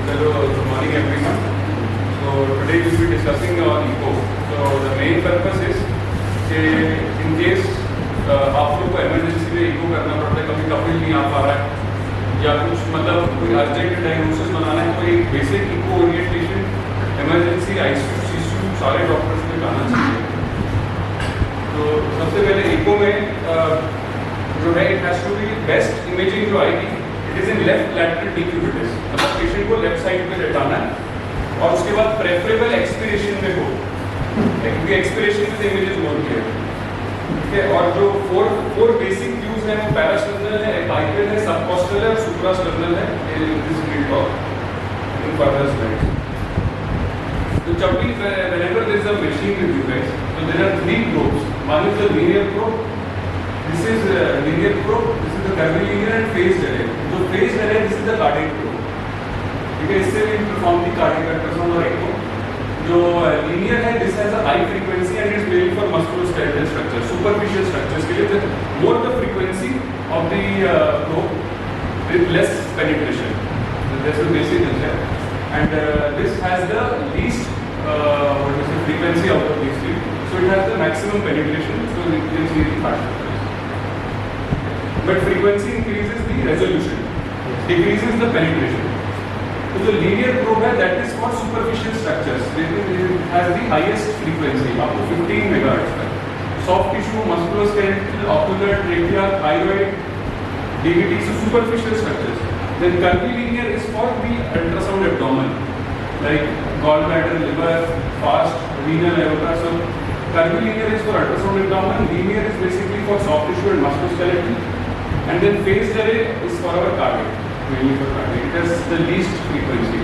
Hello, good morning everyone. So today we'll be discussing on eco. So the main purpose is कि in case आप लोग को emergency में eco करना पड़ता है, कभी कपिल नहीं आ पा रहा है या कुछ मतलब कोई urgent diagnosis बनाना है, तो एक basic eco orientation emergency ICU सारे डॉक्टर्स को आना चाहिए. तो सबसे पहले eco में जो है it has to be best imaging जो आएगी it is in left lateral decubitus. मतलब पेशेंट को लेफ्ट साइड पे लेटाना है और उसके बाद प्रेफरेबल एक्सपिरेशन में हो, क्योंकि एक्सपिरेशन में इमेजेस मोर क्लियर. ठीक है. और जो फोर बेसिक व्यूज हैं वो पैरास्टर्नल है, एपिकल है, सबकॉस्टल है और सुप्रास्टर्नल है. This will talk in further slides. तो जब भी whenever there is a machine with you guys, so there are three probes. One is the linear probe. This is linear probe. This is the curvilinear and phased array. जो phased array, this is the cardiac probe. ठीक है. इससे भी perform the cardiac ultrasound और echo. जो linear है, this has a high frequency and it's mainly for musculoskeletal structures, superficial structures के लिए. The more the frequency of the probe with less penetration. That's the basic concept. And this has the least frequency out of these three. So it has the maximum penetration. So you can see the pattern. But frequency increases the resolution, decreases the penetration. So the linear probe है, that is for superficial structures. It has the highest frequency, up to 15 megahertz तक. Soft tissue, musculoskeletal, ocular, trachea, thyroid, DVT, so superficial structures. Then curvilinear is for the ultrasound abdomen, like gallbladder, liver, fast, renal aorta. So curvilinear is for ultrasound abdomen. Linear is basically for soft tissue and musculoskeletal. And then phased array is for our cardiac, mainly for cardiac. It has the least frequency.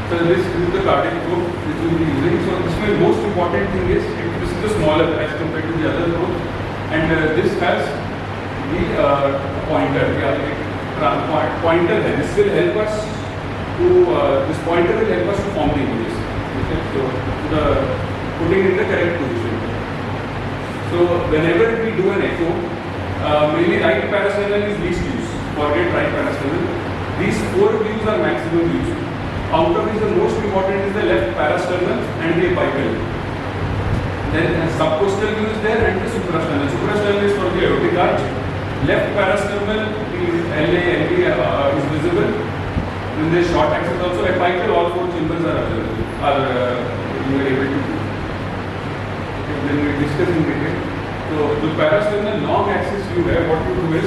So this is the cardiac probe which we will be using. So this is the most important thing is this is the smaller as compared to the other probe, and this has the pointer. Pointer. This will help us to this pointer will help us to form the images. Okay? So the putting in the correct position. So whenever we do an echo. Mainly right parasternal is least use. Forget right parasternal. These four views are maximum use. Out of these, the most important is the left parasternal and the apical. Then subcostal view is there and the suprasternal. Suprasternal is for the aortic arch. Left parasternal is LA, LV is visible. Then there is short axis also. Apical, all four chambers are available. You are able to. Then we discuss in detail. So the parasternal long axis view है, what you do is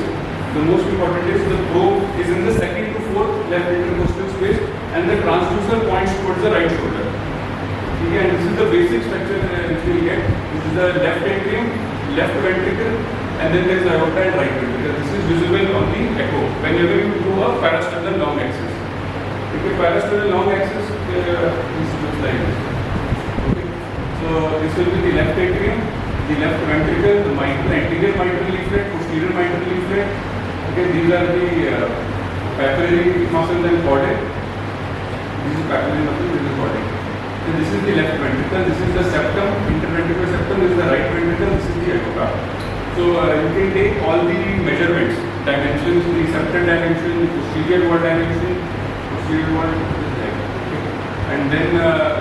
the most important is the probe is in the second to fourth left intercostal space and the transducer points towards the right shoulder. Okay, and this is the basic structure which we get. This is the left atrium, left ventricle, and then there is aorta and right ventricle. This is visible on the echo whenever you do a parasternal long axis. Okay, parasternal long axis is like this. Okay, so this will be the left atrium. The left ventricle, the mitral, anterior mitral leaflet, posterior mitral leaflet. Okay, these are the papillary muscles and chordae. This is papillary muscle, this is chordae. So this is the left ventricle, this is the septum, interventricular septum, this is the right ventricle, this is the aorta. So you can take all the measurements, dimensions, the septal dimension, the posterior wall dimension, posterior wall. And then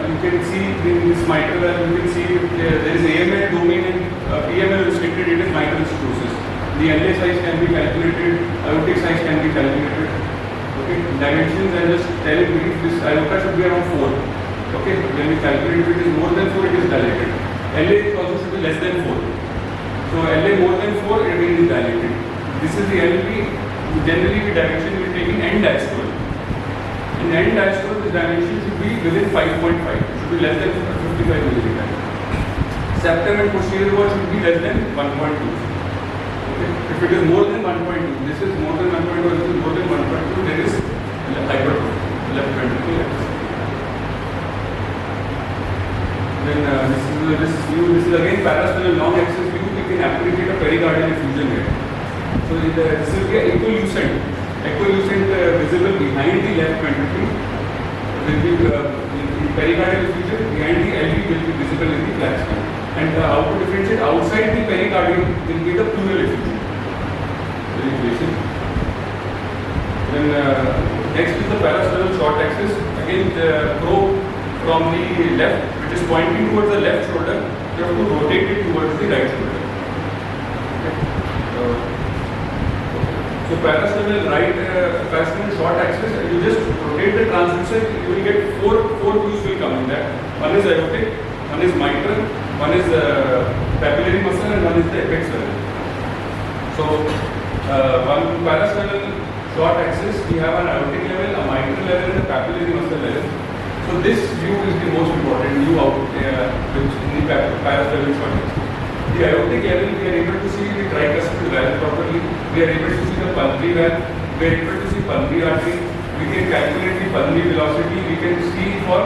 you can see in this mitral, you can see there is AML domain and PML restricted, it is mitral stenosis. The LA size can be calculated, aortic size can be calculated. Okay, dimensions I just tell it brief, this aorta should be around 4. Okay, when we calculate if it is more than 4, it is dilated. LA also should be less than 4. So LA more than 4, it is dilated. This is the LV, generally the dimension we are taking end diastole. In end diastole, the dimension should be within 5.5. It should be less than 55 millimeter. Septum and posterior wall should be less than 1.2. Okay. If it is more than 1.2, this is more than 1.2, this is more than 1.2, there is hypertrophy, left ventricle. Then this is again parasternal long axis view. We can appreciate a pericardial effusion here. So this will be an equilucent. Equilucent visible behind the left ventricle will be pericardial effusion, behind the LV will be visible in the flat spine. And how to differentiate outside the pericardium will be the pleural effusion. Then next is the axis, again the probe from the left, which is pointing towards the left shoulder, you have to rotate it towards the right shoulder. So parasternal right, parasternal short axis, you just rotate the transducer, you will get four views will come in that. One is aortic, one is mitral, one is papillary muscle, and one is the apex level. So one parasternal short axis, we have an aortic level, a mitral level, and a papillary muscle level. So this view is the most important view out which in the parasternal short axis. The aortic level, we are able to see the tricuspid valve properly, we are able to see the pulmonary valve, we are able to see pulmonary artery, we can calculate the pulmonary velocity, we can see for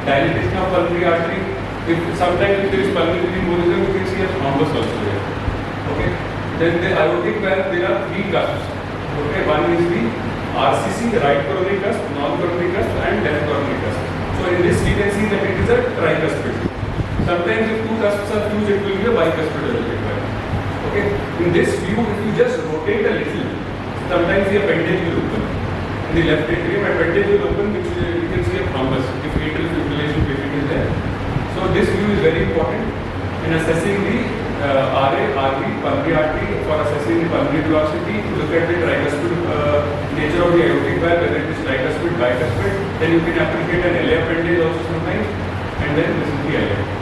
dilatation of pulmonary artery. If sometimes if there is pulmonary embolism, we can see a thrombus also there. Okay. Then the aortic valve, there are three cusps. Okay. One is the RCC, right coronary cusp, non-coronary cusp, and left coronary cusp. So in this we can see that it is a tricuspid. Sometimes if two cusps are fused, it will be a bicuspid aortic valve. Okay. In this view, if you just rotate a little, sometimes the appendage will open. In the left atrium, appendage will open, which you can see a thrombus if atrial fibrillation patient is there. So this view is very important in assessing the RA, RV, pulmonary artery, for assessing the pulmonary velocity, to look at the tricuspid nature of the aortic valve, whether it is tricuspid, bicuspid. Then you can applicate an LA appendage also sometimes, and then this is the LA.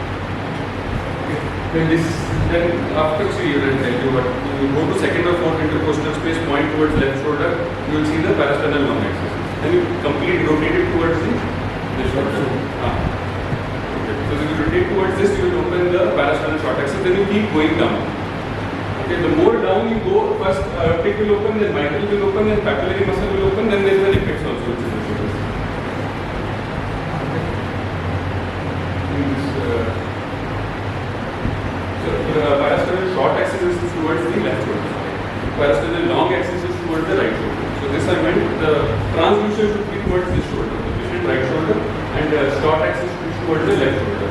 Then after you will tell you what you go to second or fourth intercostal space, point towards left shoulder, you will see the parasternal long axis. Then you completely rotate it towards the shoulder. So if you rotate towards this, you will open the parasternal short axis, then you keep going down. Okay, the more down you go, first aortic will open, then mitral will open, then papillary muscle will open, then there is an apex also which is visible. Parasternal short axis is towards the left shoulder. Parasternal long axis is towards the right shoulder. So this I meant the transducer should be towards this shoulder, the patient right shoulder, and short axis should be towards the left shoulder.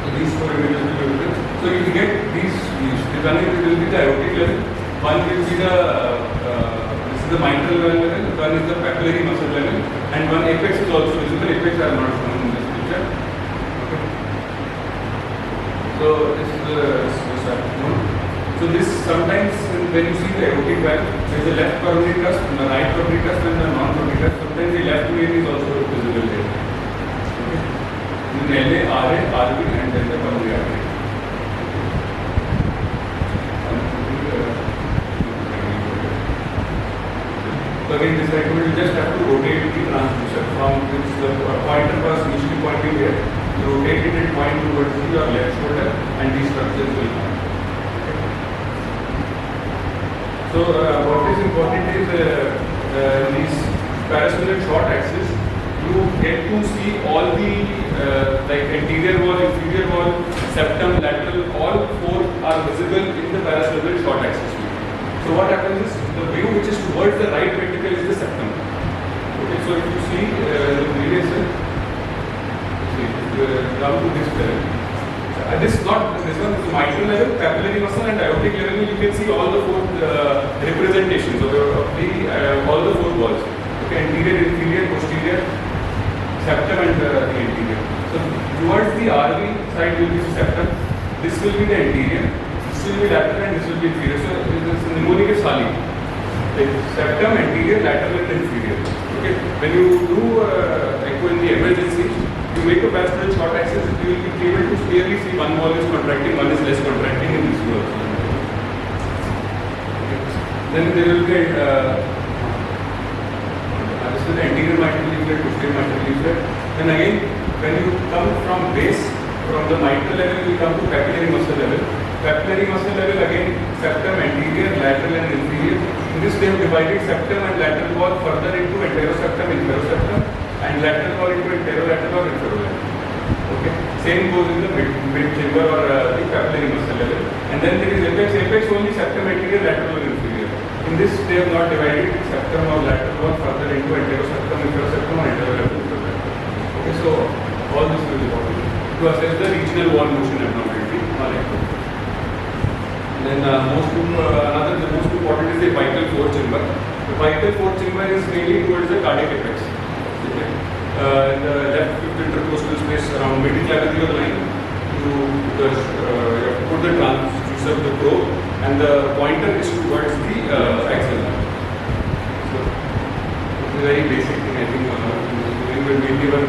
So these four images will be given. So you will get these views. One will be the aortic level, one will be the this is the mitral level, one is the papillary muscle level, and one apex is also visible. Apex are not shown in this picture. So this is the so this sometimes when you see the aortic valve, there is a left coronary cusp, the right coronary cusp, and the non-coronary cusp. Sometimes the left vein is also visible there. Okay. Then LA, RA, RV, and then the coronary artery. So again, this cycle you just have to rotate the transducer from which the pointer was initially pointing here. Rotate it and point towards your left shoulder, and these structures will come. So what is important is these parasternal short axis, you get to see all the like anterior wall, inferior wall, septum, lateral, all four are visible in the parasternal short axis view. So what happens is the view which is towards the right ventricle is the septum. Okay, so if you see the previous down to this level. This one is the mitral level, papillary muscle, and aortic level. You can see all the four representations of the all the four walls. Okay, anterior, inferior, posterior, septum, and the anterior. So towards the RV side will be septum. This will be the anterior. This will be lateral, and this will be inferior. So this mnemonic is Sali. Like septum, anterior, lateral, and inferior. Okay, when you do echo in the emergency, you make a parasternal short axis, you will be able to clearly see one wall is contracting, one is less contracting in this view also. Okay. Then there will be this is the anterior mitral leaflet, posterior mitral leaflet. Then again, when you come from base, from the mitral level, you come to papillary muscle level. Papillary muscle level again, septum, anterior, lateral, and inferior. In this they have divided septum and lateral wall further into anteroseptum, inferoseptum, and lateral wall into anterolateral or inferolateral. Okay. Same goes in the mid chamber or the papillary muscle level. And then there is apex. Apex only septum, anterior, lateral, or inferior. In this they have not divided septum or lateral wall further into anteroseptum, inferoseptum, or anterolateral. Okay. So all this will be important to assess the regional wall motion abnormality or echo. Then the most important is the vital fourth chamber. The vital fourth chamber is mainly towards the cardiac apex. So Okay. The left fifth intercostal space around mid-clavicular line, you have to put the transducer of the probe, and the pointer is towards the axilla. So, it's a very basic thing. I think maybe our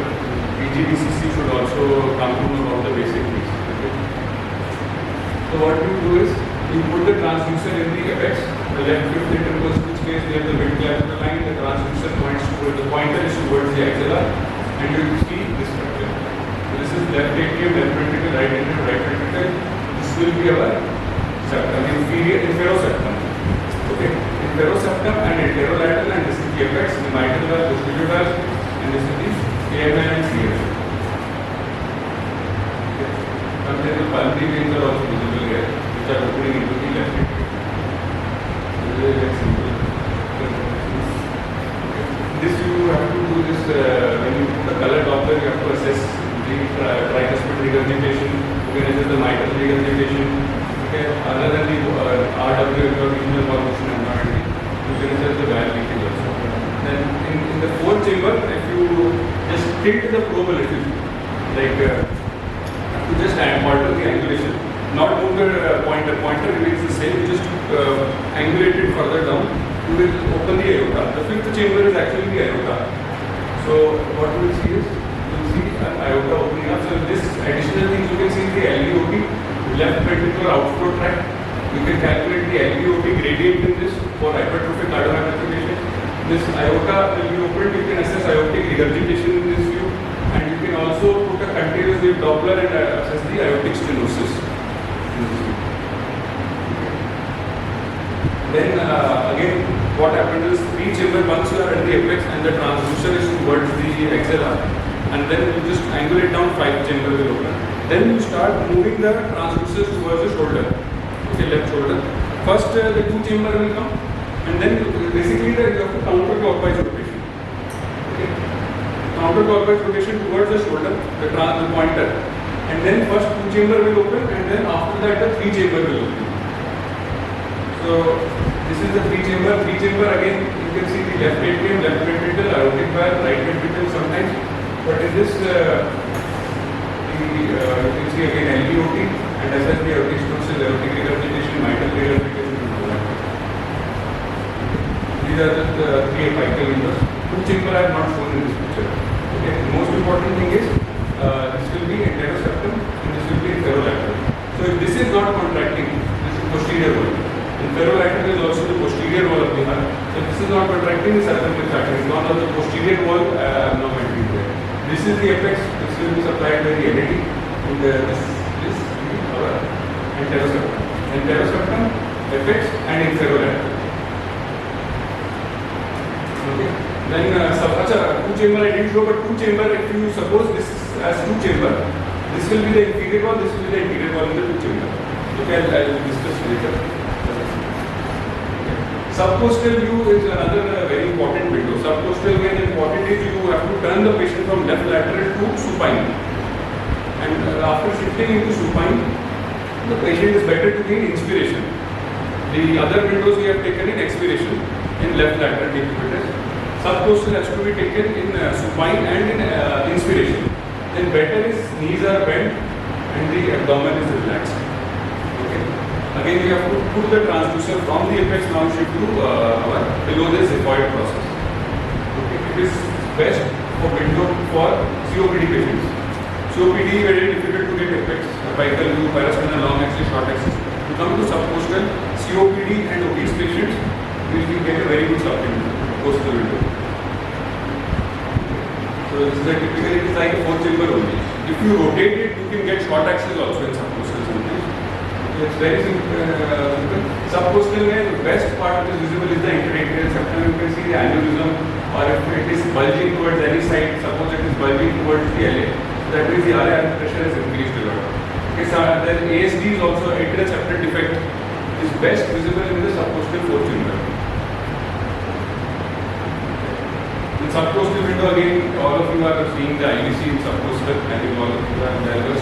PGDCC should also come to know about the basic things. Okay. So what you do is, you put the transducer in the apex, the left fifth intercostal space near the mid-clavicular line, the transducer points towards, the pointer is towards the axilla, and you see this structure. So this is left atrium, left ventricle, right atrium, right ventricle. This will be our septum, inferoseptum. Okay, inferoseptum and anterolateral, and this is the apex, the mitral valve, posterior valve, and this is the AML and CML. Okay. Sometimes the pulmonary veins are also visible here, which are opening into the left atrium. This is very simple. Okay. This you have to do this when you put the color Doppler, you have to assess the tricuspid regurgitation, you can assess the mitral regurgitation. Okay. Other than the RW or regional formation environment, you can assess the valve leakage also. Then in the fourth chamber, if you just tilt the probe a little, like to just alter the angulation, not move the pointer remains the same, you just angulate it further down, you will open the aorta. The fifth chamber is actually the aorta. So what you will see is, you will see an aorta opening up. So this additional things you can see the LVOT, left ventricular outflow tract. You can calculate the LVOT gradient in this for hypertrophic cardiomyopathy. This aorta will be opened, you can assess aortic regurgitation in this view, and you can also put a continuous wave Doppler and assess the aortic stenosis in this view. Then again, what happens is three chamber, once you are at the apex and the transducer is towards the axilla, and then you just angulate down, five chamber will open. Then you start moving the transducers towards the shoulder, okay, left shoulder. First the two chamber will come, and then basically you have to counterclockwise rotation. Okay. Counterclockwise rotation towards the shoulder, the pointer, and then first two chamber will open, and then after that the three chamber will open. So this is the three chamber. Three chamber again, you can see the left atrium, left ventricle, aortic valve, right ventricle sometimes. But in this, you can see again LVOT and assess the aortic stenosis, aortic regurgitation, mitral regurgitation, and all that. These are the three apical windows. Two chamber I have not shown in this picture. Okay. The most important thing is this will be anteroseptum and this will be inferolateral. So if this is not contracting, this is posterior wall. Inferolateral is also the posterior wall of the heart. So this is not contracting, the circumflex is not on the posterior wall abnormality there. This is the apex, this will be supplied by the LAD, and this is our anteroseptum. Anteroseptum, apex and inferolateral. Okay. Then two chamber I didn't show, but two chamber, if you suppose this as two chamber, this will be the inferior wall, this will be the anterior wall in the two chamber. Okay, I will discuss later. Subcostal view is another very important window. Subcostal when important is you have to turn the patient from left lateral to supine. And after shifting into supine, the patient is better to be in inspiration. The other windows we have taken in expiration in left lateral decubitus. Subcostal has to be taken in supine and in inspiration. Then better is knees are bent and the abdomen is relaxed. Okay. Again, we have to put the transducer from the apex now shift to below the xiphoid process. Okay. It is best for window for COPD patients. COPD very difficult to get apex, apical view, paraspinal, long axis, short axis. To come to subcostal, COPD and obese patients will get a very good supplement postal window. So this is a typical, it is like a 4-chamber only. If you rotate it, you can get short axis also in subcostal sometimes. It's very simple. Subcostal the best part which is visible is the interatrial septum. You can see the aneurysm, or if it is bulging towards any side, suppose it is bulging towards the LA, that means the RA pressure has increased a lot. Okay, so then ASD is also atrial septal defect is best visible in the subcostal 4th chamber. In subcostal window again, all of you are seeing the IVC in subcostal. I think all of you are diverse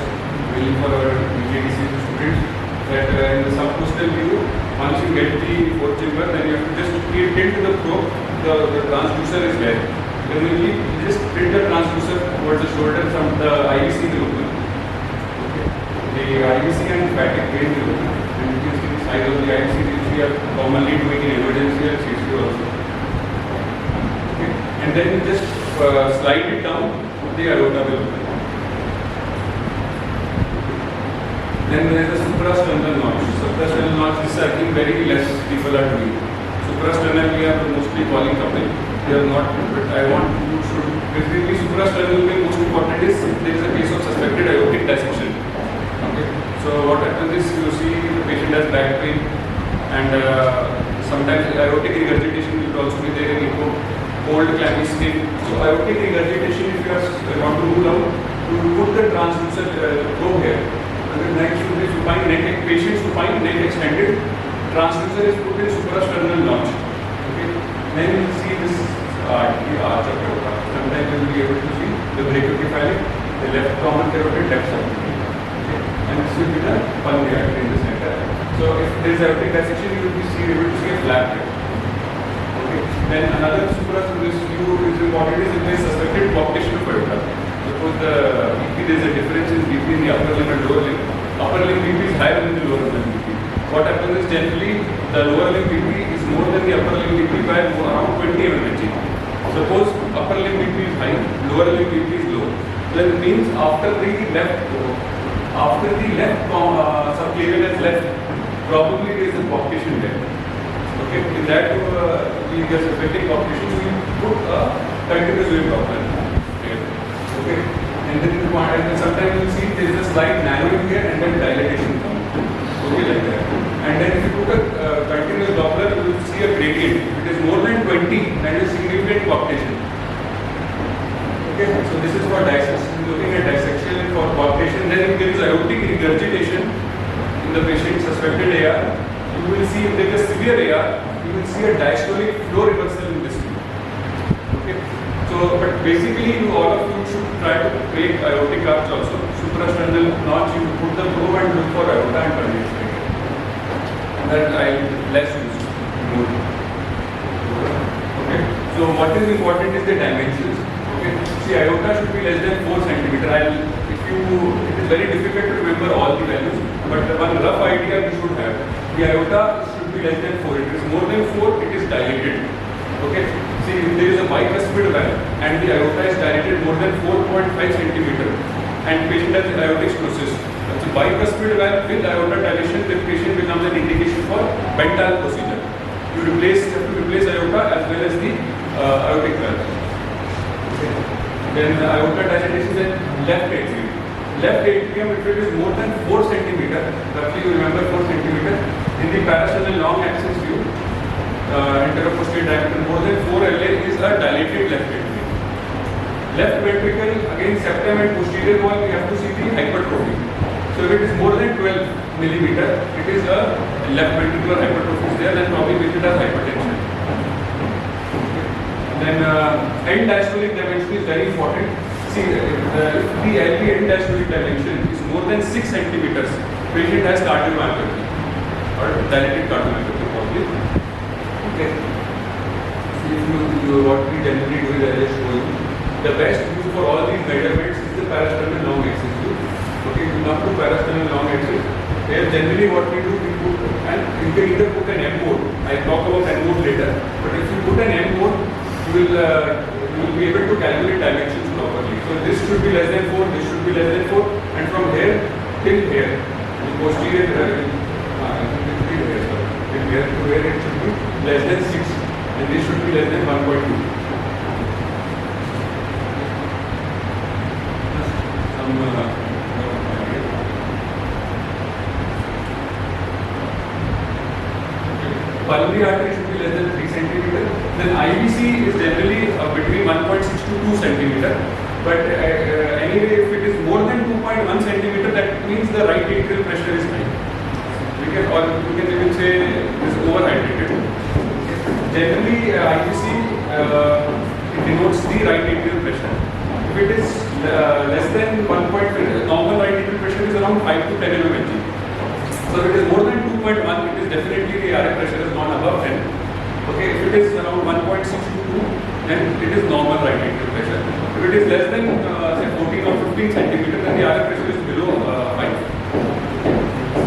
willing for our BJDC students. That in the subcostal view, once you get the 4th chamber, then you have to just tilt the probe, the transducer is there. Generally, you just tilt the transducer towards the shoulder from the IVC will open. Okay. The IVC and phatic vein will open. And you can see the size of the IVC which we are commonly doing in emergency and CCU also. Okay. And then you just slide it down, the aorta will open. Then there is a suprasternal notch. Suprasternal notch is I think very less people are doing. Suprasternal we are mostly calling couple. They are not, but I want you should basically suprasternal the most important is if there is a case of suspected aortic dissection. Okay. So what happens is you see the patient has back pain and sometimes aortic regurgitation will also be there in echo, cold clammy skin. So aortic regurgitation if you want to rule out, you put the transducer probe here. The neck should be supine, neck, patient supine, neck extended. Transducer is put in suprasternal notch. Okay. Then you see this arch of aorta. Sometimes you will be able to see the brachiocephalic, the left common carotid, left subclavian. Okay. And this will be the pulmonary artery in the center. So if there is aortic dissection, you will be able to see a flap here. Okay. Then another suprasternal view is important is if there is suspected coarctation of aorta. Suppose if there is a difference in BP in the upper limb and lower limb. Upper limb BP is higher than the lower limb BP. What happens is generally the lower limb BP is more than the upper limb BP by around 20 mmHg. Suppose upper limb BP is high, lower limb BP is low. Then it means after the left subclavian is left, probably there is a coarctation there. Okay, in that we are suspecting coarctation, we put a continuous wave doppler. Okay, and then sometimes you will see there is a slight narrowing here and then dilatation comes. Okay, like that. And then if you put a continuous Doppler, you will see a gradient. If it is more than 20, that is significant coarctation. Okay, so this is for dissection, looking at dissection for coarctation. Then if there is aortic regurgitation in the patient suspected AR, you will see if there is a severe AR, you will see a diastolic flow reversal in this. Okay, so but basically all of you should try to create aortic arch also. Suprasternal notch, you put the probe and look for aorta and terminate. That I less use more. Okay. So what is important is the dimensions. Okay. See, aorta should be less than 4 cm. It is very difficult to remember all the values, but one rough idea we should have. The aorta should be less than 4. It is more than 4, it is dilated. Okay. See, if there is a bicuspid valve and the aorta is dilated more than 4.5 cm and patient has aortic stenosis. So bicuspid valve with aorta dilation, the patient becomes an indication for Bentall procedure. You have to replace aorta as well as the aortic valve. Okay. Then aorta dilatation, then left atrium. Left atrium, if it is more than 4 cm, roughly you remember 4 cm, in the parasternal long axis view, anteroposterior diameter more than 4 LA is a dilated left atrium. Left ventricle, again septum and posterior wall, we have to see the hypertrophy. So if it is more than 12 millimeter, it is a left ventricular hypertrophy is there, then probably we should have hypertension. Okay. Then end diastolic dimension is very important. See, if the LV end diastolic dimension is more than 6 centimeters, patient has cardiomyopathy or dilated cardiomyopathy probably. Okay. See, what we generally do is I just show you. The best use for all these measurements is the parasternal long axis view. Okay, you come to parasternal long axis. Here generally what we do, we put, and you can either put an M mode. I talk about N mode later. But if you put an M mode, you will be able to calculate dimensions properly. So this should be less than 4, this should be less than 4, and from here till here, the posterior, till here to where it should be less than 6, and this should be less than 1.2. Pulmonary artery should be less than 3 cm. Then IVC is generally between 1.6 to 2 cm. But anyway, if it is more than 2.1 cm, that means the right atrial pressure is high. We can even say it is overhydrated. Generally, IVC it denotes the right atrial pressure. If it is less than 1.5, normal right atrial pressure is around 5 to 10 mmHg. So if it is more than 2.1, it is definitely the RF pressure is gone above 10. Okay, if it is around 1.6 to 2, then it is normal right atrial pressure. If it is less than say 14 or 15 centimeter, then the RF pressure is below 5.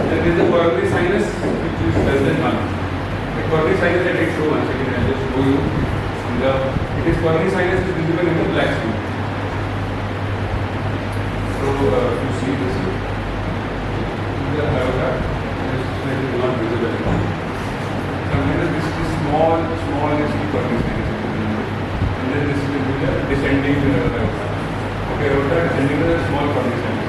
Then there is the coronary sinus which is less than 1. The coronary sinus I did show once again, I will just show you. It is coronary sinus is visible in the black stone. So you see this is the aorta, this is not visible. Sometimes this is small is the coronary sinus, and then this will be the descending aorta. Okay, aorta descending the small coronary sinus.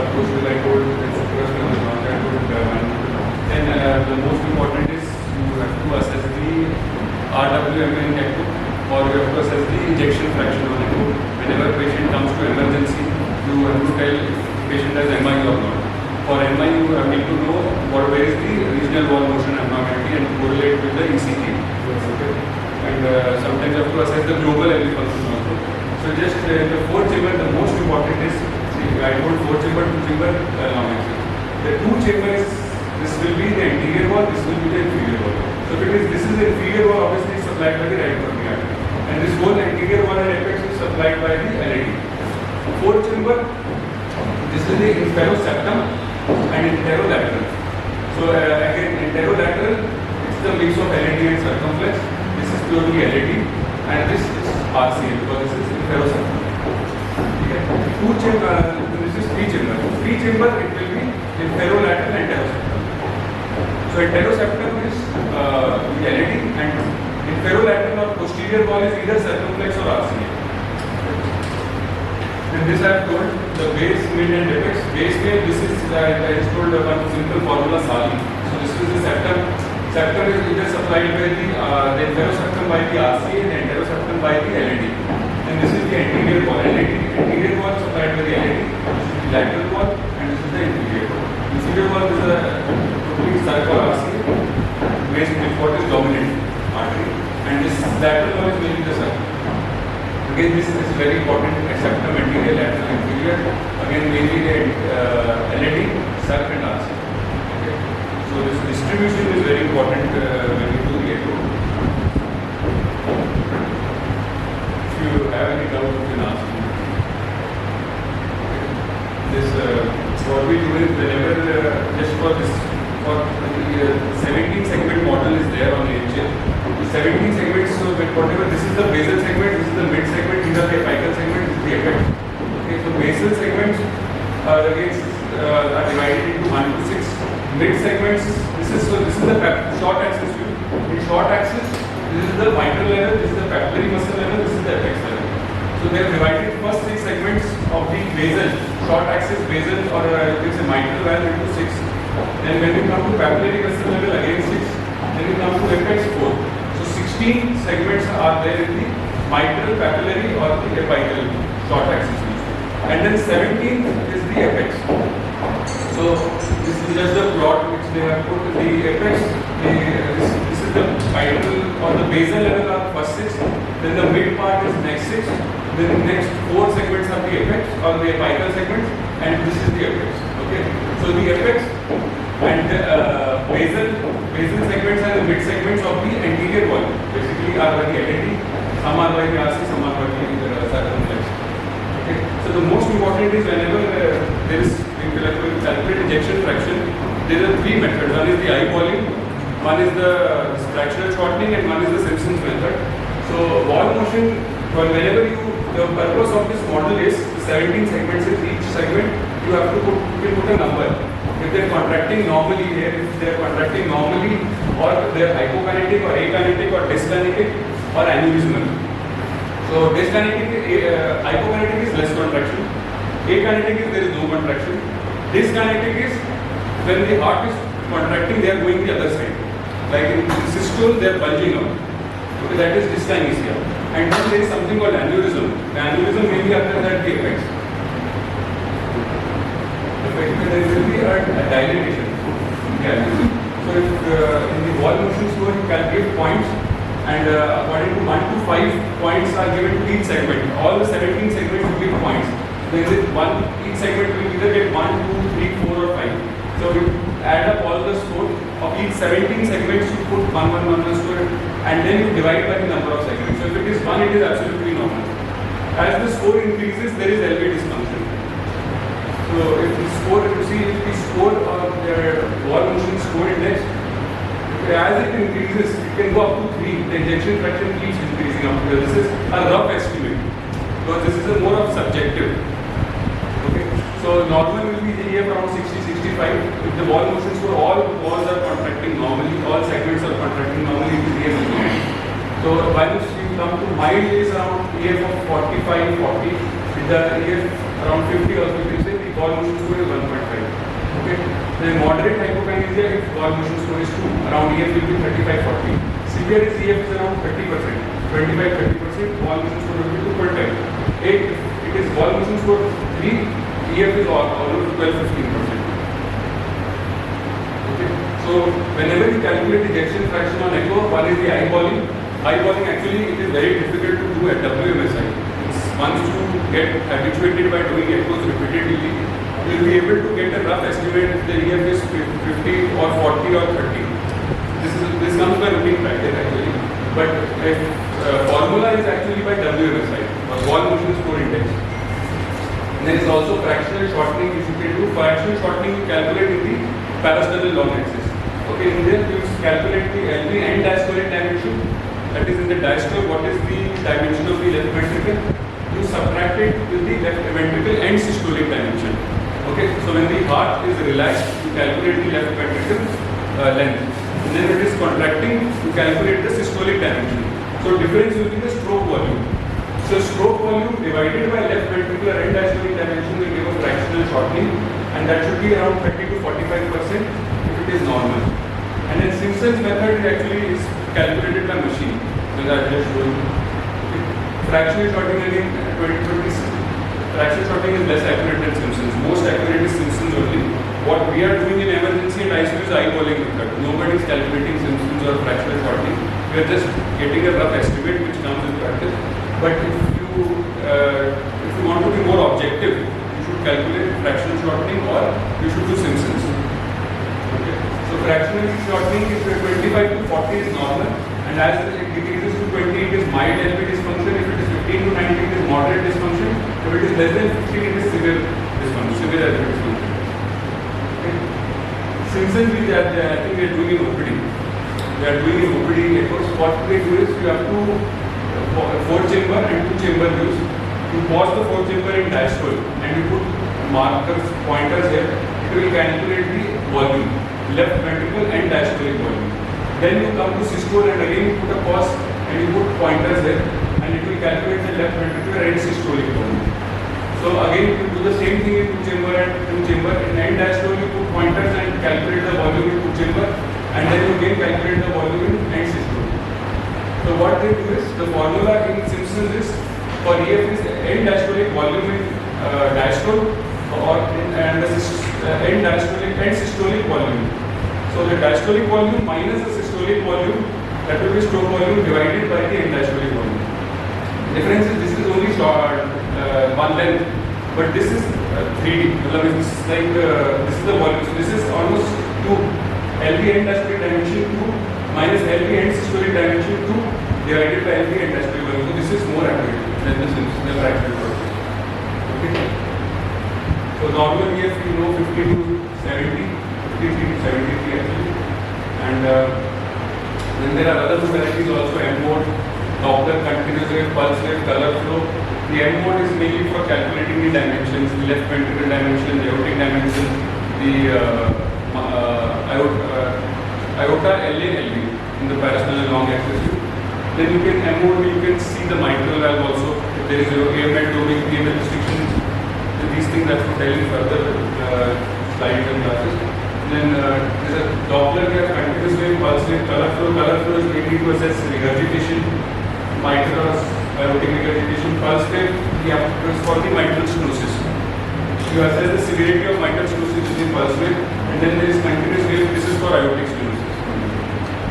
Suppose I told it's first one is not I told then the most important is you have to assess the RWM in echo, or you have to assess the ejection fraction on echo. Whenever patient comes to emergency, you have to tell patient has MI or not. For MI, you need to know where is the regional wall motion abnormality and correlate with the ECG. Okay. And sometimes you have to assess the global LV function also. So just the fourth chamber, the most important is, I told 4 chamber, 2 chamber long axis. The 2 chambers, this will be the anterior wall, this will be the inferior wall. So because this is the inferior wall, obviously it's supplied by the right coronary artery. And this whole anterior wall and apex is supplied by the LAD. 4th chamber, this is the inferoseptum and interolateral. So again, interolateral, it's the mix of LAD and circumflex. This is purely LAD and this is RCA because this is inferoseptum. Two chamber, this is 3 chamber. 3 chamber, it will be inferolateral and interoseptum. So interoseptum is the LAD and inferolateral or posterior wall is either circumflex or RCA. And this I have told the base, mid and apex. Base mid, this is I just told one simple formula Sali. So this is the septum. Septum is either supplied by the interoseptum by the RCA and the interoseptum by the LAD. And this is the anterior wall. Anterior wall supplied by the LAD. This is the lateral wall and this is the inferior wall. Inferior wall is a totally circle RCA. Base mid, what is dominant artery. And this lateral wall is mainly the circle. Again, this is very important. Septum, anterior, lateral, inferior. Again, mainly the LAD, circle and RCA. Okay. So this distribution is very important when you do the echo. If you have any doubt, you can ask me. This what we do is whenever just for this for the 17 segment model is there on HL. 17 segments, so whatever this is the basal segment, this is the mid segment, these are the apical segment, this is the apex. Okay, so basal segments are divided into 1 to 6. Mid segments, this is the short axis view. In short axis, this is the mitral level, this is the papillary muscle level, this is the apex level. So they have divided first 6 segments of the basal, short axis basal or it's a mitral valve into 6. Then when we come to papillary muscle level, again 6. Then we come to apex 4. So 16 segments are there in the mitral, papillary or the apical short axis view. And then 17 is the apex. So this is just the plot which they have put. The apex, this is the mitral or the basal level are first 6. Then the mid part is next 6. Then the next 4 segments are the apex or the apical segments, and this is the apex. Okay. So the apex and basal segments are the mid segments of the anterior wall. Basically, are by the LAD. Some are by the RC, some are by the circumflex. Okay. So the most important is whenever there is calculate ejection fraction, there are 3 methods. One is the eyeballing, one is the fractional shortening, and one is the Simpson's method. So wall motion, whenever the purpose of this model is 17 segments in each segment, you have to put a number. If they are contracting normally here, if they are contracting normally, or they are hypokinetic or akinetic or dyskinetic or aneurysmal. So dyskinetic, hypokinetic is less contraction. Akinetic is there is no contraction. Dyskinetic is when the heart is contracting, they are going the other side. Like in systole, they are bulging out. Okay, that is dyskinesia. And then there is something called aneurysm. The aneurysm may be after that the apex. There will be a dilatation. Yeah. So if in the wall motion score you calculate points, and according to 1 to 5 points are given to each segment. All the 17 segments will give points. There is each segment will either get 1, 2, 3, 4 or 5. So we add up all the score of each 17 segments, you put 1, 1, 1, 1 score, and then you divide by the number of segments. So if it is 1, it is absolutely normal. As the score increases, there is LV dysfunction. So if the score, if you see, if the score or the wall motion score index, as it increases, it can go up to 3. The ejection fraction keeps increasing up to. This is a rough estimate, because this is a more of subjective. Okay. So normal will be the EF around 60-65. If the wall motion score, all walls are contracting normally, all segments are contracting normally, the EF will be. So once we come to mild is around EF of 45-40. With the EF around 50 also, you can say the wall motion score is 1.5. Okay. Then moderate hypokinesia, if wall motion score is 2, around EF will be 35-40. Severe is EF is around 30%, 25-30%, wall motion score will be 2.5. If it is wall motion score 3, EF is almost 12-15%. Okay. So whenever you calculate ejection fraction on echo, one is the eyeballing. Eyeballing actually it is very difficult to do at WMSI. Once you get habituated by doing echoes repeatedly, you will be able to get a rough estimate if the EF is 50 or 40 or 30. This comes by routine practice actually. But if formula is actually by WMSI, or wall motion score index. And there is also fractional shortening which you can do. Fractional shortening you calculate in the parasternal long axis. Okay, in there you calculate the LV and diastolic dimension. That is in the diastole, what is the dimension of the left ventricle? You subtract it with the left ventricle and systolic dimension. Okay, so when the heart is relaxed, you calculate the left ventricle length. And then when it is contracting, you calculate the systolic dimension. So difference will be the stroke volume. So stroke volume divided by left ventricular and diastolic dimension will give a fractional shortening, and that should be around 30-45% if it is normal. And then Simpson's method actually is calculated by machine. So that I just showed you. Fractional shortening again, 20-20. Fractional shortening is less accurate than Simpson's. Most accurate is Simpson's only. What we are doing in emergency and ICU is eyeballing method. Nobody is calculating Simpson's or fractional shortening. We are just getting a rough estimate which comes in practice. But if you want to be more objective, you should calculate fractional shortening or you should do Simpson's. Okay. So fractional shortening is 25-40 is normal, and as it decreases to 20, it is mild LV dysfunction. If it is 15-19, it is moderate dysfunction. If it is less than 15, it is severe dysfunction, severe LV dysfunction. Okay. Simpsons, I think they are doing in OPD. They are doing in OPD echoes. What they do is you have to 4-chamber and 2-chamber views. You pause the 4-chamber in diastole and you put markers, pointers here. It will calculate the volume, left ventricle and diastolic volume. Then you come to systole and again you put a pause and you put pointers here and it will calculate the left ventricular and systolic volume. So again you do the same thing in 2-chamber and 2-chamber. In end diastole you put pointers and calculate the volume in 2-chamber, and then you again calculate the volume in end systole. So what they do is, the formula in Simpsons is, for EF is end diastolic volume in diastole or and the end diastolic and systolic volume. So the diastolic volume minus the systolic volume, that will be stroke volume divided by the end diastolic volume. Difference is this is only short, one length, but this is 3D. This is like this is the volume. So this is almost 2 LV end diastolic dimension 2 minus LV end systolic dimension 2 divided by LV end diastolic volume. So this is more accurate than the fractional process. Okay. So normal EF you know 50 to 70, 53 to 73 actually, and then there are other modalities also, M mode, Doppler, continuous wave, pulse wave, color flow. The M mode is mainly for calculating the dimensions, the left ventricular dimension, the aortic dimension, the aorta, LA, LV in the parasternal long axis view. Then you can M mode, you can see the mitral valve also. If there is AML, doping, AML restrictions, these things I have to tell you further slides and classes. Then there's a Doppler wave, continuous wave, pulse wave, color flow. Color flow is mainly to assess regurgitation, mitral aortic regurgitation. Pulse wave is for the mitral stenosis. You assess the severity of mitral stenosis using pulse wave, and then there is continuous wave. This is for aortic stenosis.